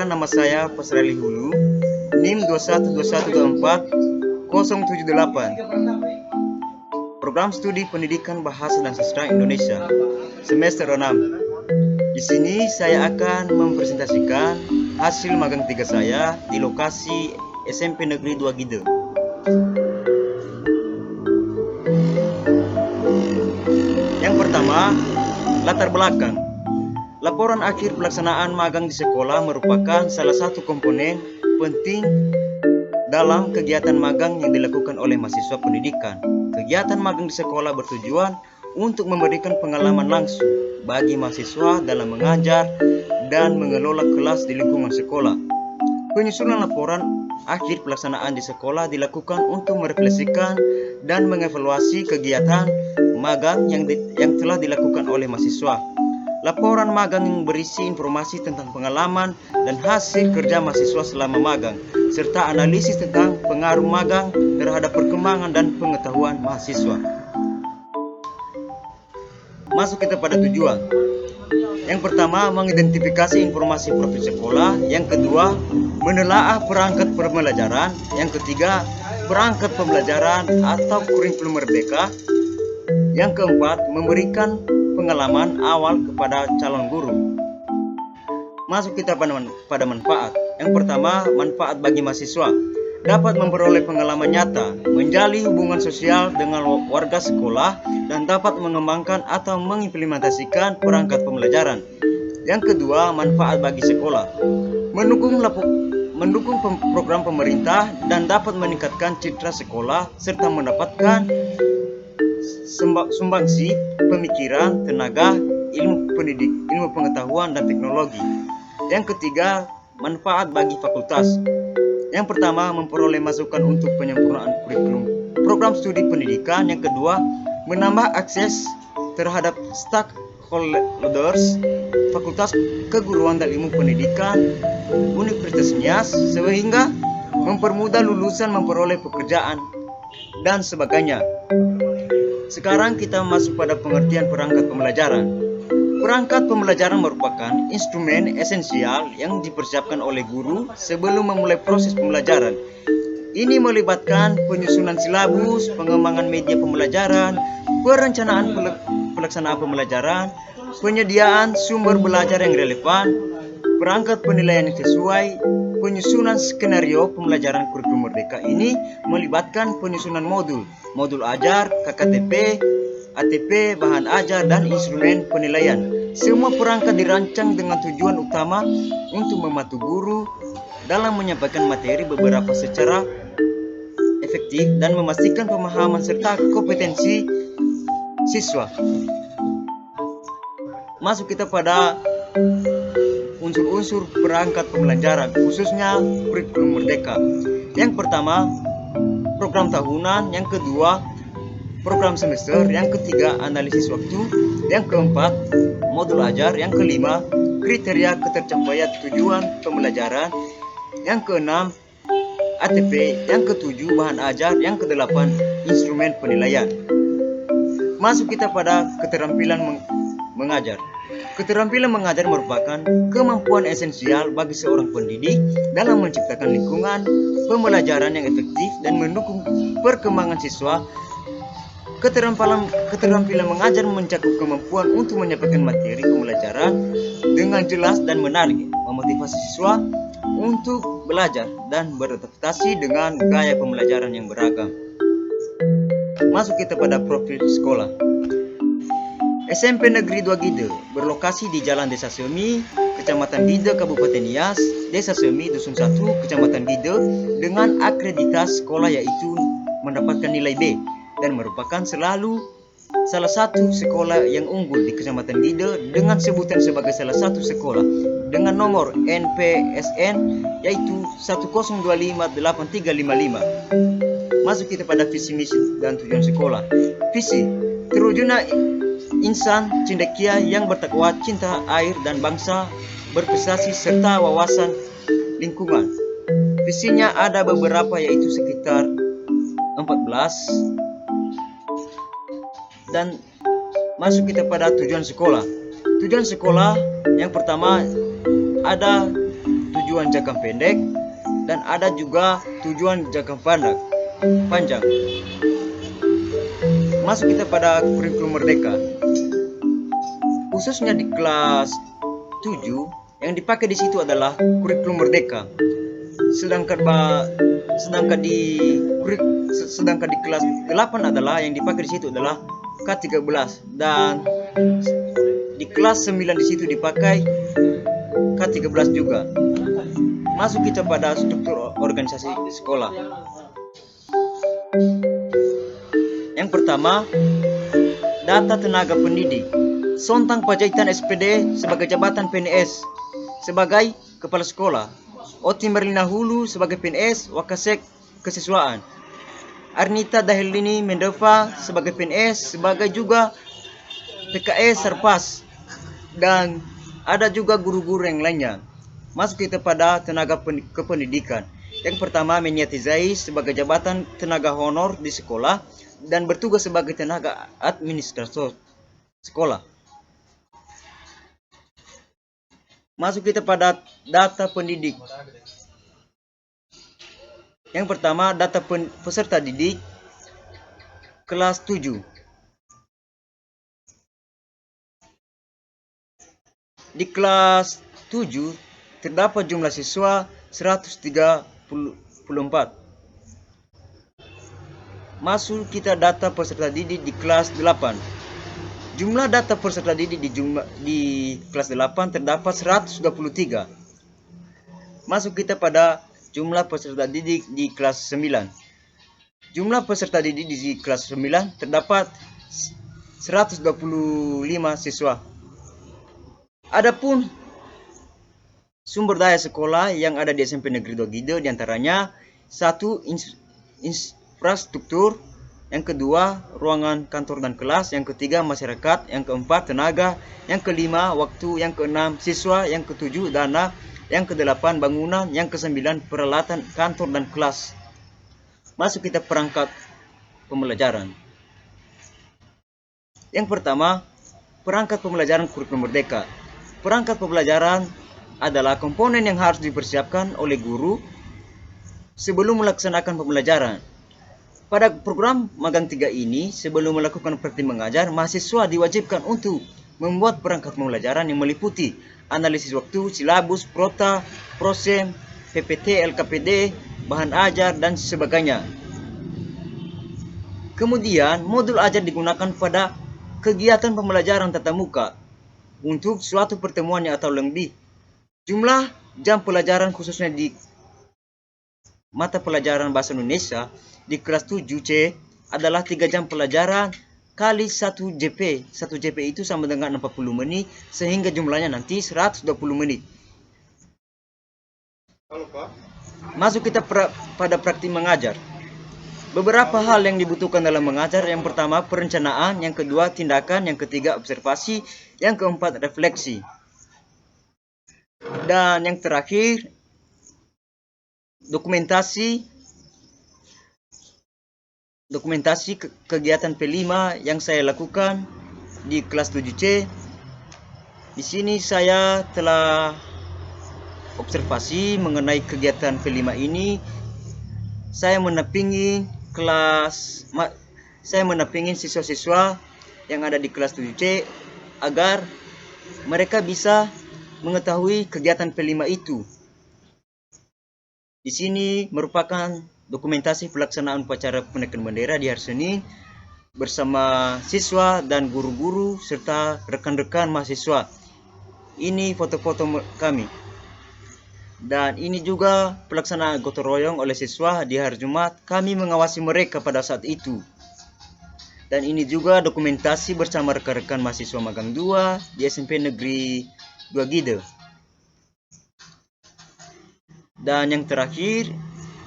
Perkenalkan, nama saya Pasrali Hulu, NIM 212124-078. Program Studi Pendidikan Bahasa dan Sastra Indonesia, semester 6. Di sini saya akan mempresentasikan hasil magang 3 saya di lokasi SMP Negeri 2 Gide. Yang pertama, latar belakang. Laporan akhir pelaksanaan magang di sekolah merupakan salah satu komponen penting dalam kegiatan magang yang dilakukan oleh mahasiswa pendidikan. Kegiatan magang di sekolah bertujuan untuk memberikan pengalaman langsung bagi mahasiswa dalam mengajar dan mengelola kelas di lingkungan sekolah. Penyusunan laporan akhir pelaksanaan di sekolah dilakukan untuk merefleksikan dan mengevaluasi kegiatan magang yang telah dilakukan oleh mahasiswa. Laporan magang yang berisi informasi tentang pengalaman dan hasil kerja mahasiswa selama magang, serta analisis tentang pengaruh magang terhadap perkembangan dan pengetahuan mahasiswa. Masuk kita pada tujuan. Yang pertama, mengidentifikasi informasi profil sekolah. Yang kedua, menelaah perangkat pembelajaran. Yang ketiga, perangkat pembelajaran atau kurikulum merdeka. Yang keempat, memberikan pengalaman awal kepada calon guru. Masuk kita pada manfaat. Yang pertama, manfaat bagi mahasiswa. Dapat memperoleh pengalaman nyata, menjalin hubungan sosial dengan warga sekolah, dan dapat mengembangkan atau mengimplementasikan perangkat pembelajaran. Yang kedua, manfaat bagi sekolah. Mendukung program pemerintah dan dapat meningkatkan citra sekolah serta mendapatkan sumbangsi pemikiran, tenaga, ilmu pengetahuan dan teknologi. Yang ketiga, manfaat bagi fakultas. Yang pertama, memperoleh masukan untuk penyempurnaan kurikulum program studi pendidikan. Yang kedua, menambah akses terhadap stakeholders Fakultas Keguruan dan Ilmu Pendidikan Universitas Nias, sehingga mempermudah lulusan memperoleh pekerjaan dan sebagainya. Sekarang kita masuk pada pengertian perangkat pembelajaran. Perangkat pembelajaran merupakan instrumen esensial yang dipersiapkan oleh guru sebelum memulai proses pembelajaran. Ini melibatkan penyusunan silabus, pengembangan media pembelajaran, perencanaan pelaksanaan pembelajaran, penyediaan sumber belajar yang relevan, perangkat penilaian yang sesuai, penyusunan skenario pembelajaran kurikulum merdeka. Ini melibatkan penyusunan modul ajar, KKTP, ATP, bahan ajar, dan instrumen penilaian. Semua perangkat dirancang dengan tujuan utama untuk membantu guru dalam menyampaikan materi beberapa secara efektif dan memastikan pemahaman serta kompetensi siswa. Masuk kita pada unsur-unsur perangkat pembelajaran, khususnya kurikulum merdeka. Yang pertama, program tahunan. Yang kedua, program semester. Yang ketiga, analisis waktu. Yang keempat, modul ajar. Yang kelima, kriteria ketercapaian tujuan pembelajaran. Yang keenam, ATP. Yang ketujuh, bahan ajar. Yang kedelapan, instrumen penilaian. Masuk kita pada keterampilan mengajar. Keterampilan mengajar merupakan kemampuan esensial bagi seorang pendidik dalam menciptakan lingkungan pembelajaran yang efektif dan mendukung perkembangan siswa. Keterampilan mengajar mencakup kemampuan untuk menyampaikan materi pembelajaran dengan jelas dan menarik, memotivasi siswa untuk belajar dan beradaptasi dengan gaya pembelajaran yang beragam. Masuk kita pada profil sekolah. SMP Negeri 2 Gide berlokasi di Jalan Desa Semi, Kecamatan Gide, Kabupaten Nias, Desa Semi, Dusun 1, Kecamatan Gide, dengan akreditasi sekolah yaitu mendapatkan nilai B dan merupakan salah satu sekolah yang unggul di Kecamatan Gide dengan sebutan sebagai salah satu sekolah dengan nomor NPSN yaitu 1025855. Masuk kita pada visi misi dan tujuan sekolah. Visi: terwujudnya insan cendekia yang bertakwa, cinta air dan bangsa, berprestasi serta wawasan lingkungan. Visinya ada beberapa yaitu sekitar 14. Dan masuk kita pada tujuan sekolah. Tujuan sekolah yang pertama ada tujuan jangka pendek, dan ada juga tujuan jangka panjang. Masuk kita pada kurikulum merdeka. Khususnya di kelas 7 yang dipakai di situ adalah kurikulum merdeka. Sedangkan di kelas 8 adalah yang dipakai di situ adalah K13, dan di kelas 9 di situ dipakai K13 juga. Masuk kita pada struktur organisasi sekolah. Yang pertama, data tenaga pendidik. Sontang Pajaitan SPD sebagai jabatan PNS sebagai kepala sekolah. Oti Merlina Hulu sebagai PNS Wakasek Kesiswaan. Arnita Dahilini Mendeva sebagai PNS, sebagai juga PKS Serpas, dan ada juga guru-guru yang lainnya. Masuk kita pada tenaga kependidikan. Yang pertama, Meniati Zais sebagai jabatan tenaga honor di sekolah dan bertugas sebagai tenaga administrator sekolah. Masuk kita pada data pendidik. Yang pertama, data peserta didik kelas 7. Di kelas 7 terdapat jumlah siswa 134. Masuk kita data peserta didik di kelas 8. Jumlah data peserta didik di kelas 8 terdapat 123. Masuk kita pada jumlah peserta didik di kelas 9. Jumlah peserta didik di kelas 9 terdapat 125 siswa. Adapun sumber daya sekolah yang ada di SMP Negeri 2 Gido diantaranya: 1. Infrastruktur, yang kedua ruangan kantor dan kelas, yang ketiga masyarakat, yang keempat tenaga, yang kelima waktu, yang keenam siswa, yang ketujuh dana, yang kedelapan bangunan, yang kesembilan peralatan kantor dan kelas. Masuk kita perangkat pembelajaran. Yang pertama, perangkat pembelajaran kurikulum merdeka. Perangkat pembelajaran adalah komponen yang harus dipersiapkan oleh guru sebelum melaksanakan pembelajaran. Pada program magang 3 ini, sebelum melakukan praktik mengajar, mahasiswa diwajibkan untuk membuat perangkat pembelajaran yang meliputi analisis waktu, silabus, prota, prosem, PPT, LKPD, bahan ajar, dan sebagainya. Kemudian, modul ajar digunakan pada kegiatan pembelajaran tatap muka untuk suatu pertemuan atau lebih. Jumlah jam pelajaran khususnya di mata pelajaran Bahasa Indonesia di kelas 7C adalah 3 jam pelajaran kali 1 JP. 1 JP itu sama dengan 40 menit, sehingga jumlahnya nanti 120 menit. Masuk kita pada praktik mengajar. Beberapa hal yang dibutuhkan dalam mengajar: yang pertama perencanaan, yang kedua tindakan, yang ketiga observasi, yang keempat refleksi, dan yang terakhir dokumentasi kegiatan P5 yang saya lakukan di kelas 7C. Di sini saya telah observasi mengenai kegiatan P5 ini. Saya menampingi siswa-siswa yang ada di kelas 7C agar mereka bisa mengetahui kegiatan P5 itu. Di sini merupakan dokumentasi pelaksanaan upacara penaikan bendera di hari Senin bersama siswa dan guru-guru serta rekan-rekan mahasiswa. Ini foto-foto kami. Dan ini juga pelaksanaan gotong royong oleh siswa di hari Jumat. Kami mengawasi mereka pada saat itu. Dan ini juga dokumentasi bersama rekan-rekan mahasiswa magang 2 di SMP Negeri 2 Gido. Dan yang terakhir,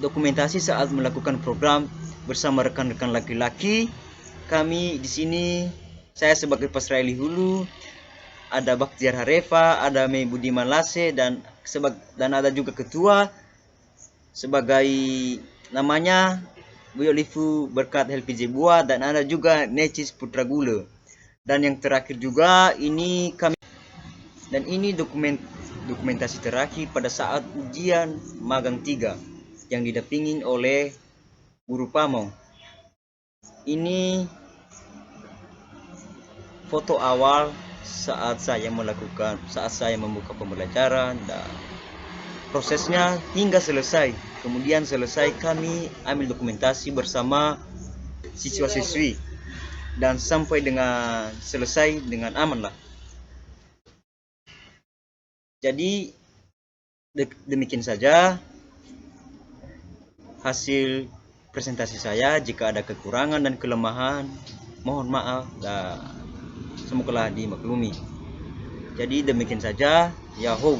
dokumentasi saat melakukan program bersama rekan-rekan laki-laki. Kami di sini, saya sebagai Pasraili Hulu, ada Baktiar Harefa, ada Mei Budiman Lase, dan ada juga ketua sebagai namanya Bu Olivu Berkat LPJ Buah, dan ada juga Necis Putra Gula. Dan yang terakhir juga ini kami, dan ini dokumentasi terakhir pada saat ujian magang 3 yang didampingi oleh guru Pamong. Ini foto awal saat saya membuka pembelajaran dan prosesnya hingga selesai. Kemudian selesai kami ambil dokumentasi bersama siswa-siswi dan sampai dengan selesai dengan aman lah. Jadi demikian saja hasil presentasi saya. Jika ada kekurangan dan kelemahan, mohon maaf dan semoga dimaklumi. Jadi demikian saja. Yahoo.